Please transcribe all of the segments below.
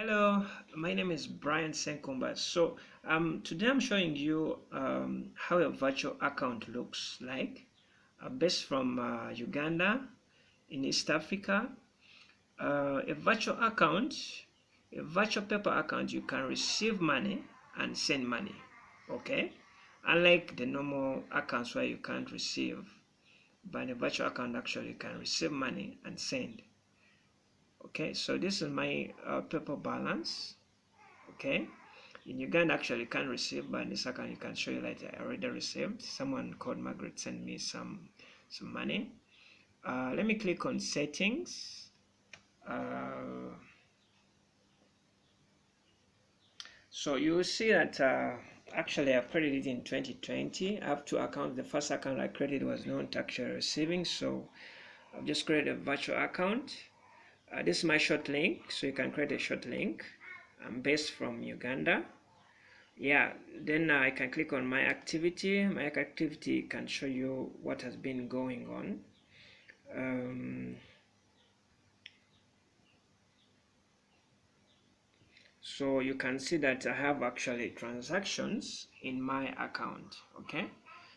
Hello, my name is Brian Senkomba. Today I'm showing you how a virtual account looks like, based from Uganda in East Africa. A virtual account, a virtual paper account, you can receive money and send money. Okay, unlike the normal accounts where you can't receive, but a virtual account actually you can receive money and send. Okay, so this is my paper balance. Okay, in Uganda actually you can't receive, but in this account you can show you that I already received. Someone called Margaret sent me some money. Let me click on settings. So you will see that actually I created it in 2020. I have two accounts. The first account I created was not actually receiving, so I've just created a virtual account. This is my short link, so you can create a short link. I'm based from Uganda. Yeah, then I can click on my activity. My activity can show you what has been going on. So you can see that I have actually transactions in my account. Okay,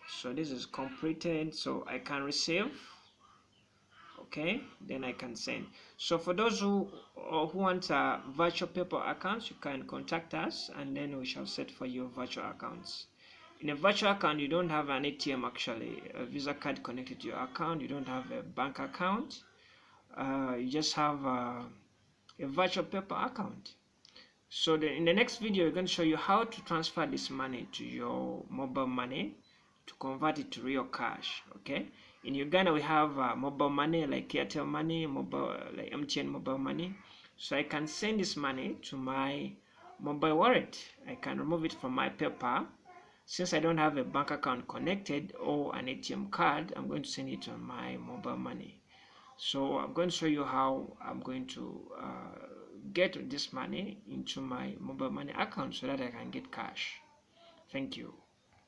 so this is completed, so I can receive. Okay, then I can send. So for those who want virtual paper accounts, you can contact us and then we shall set for you virtual accounts. In a virtual account, you don't have an ATM, actually a Visa card connected to your account. You don't have a bank account. You just have a virtual paper account. So in the next video, we're going to show you how to transfer this money to your mobile money to convert it to real cash. Okay, in Uganda we have mobile money like Airtel money, mobile like MTN mobile money. So I can send this money to my mobile wallet. I can remove it from my paper. Since I don't have a bank account connected or an ATM card, I'm going to send it on my mobile money. So I'm going to show you how I'm going to get this money into my mobile money account so that I can get cash. Thank you.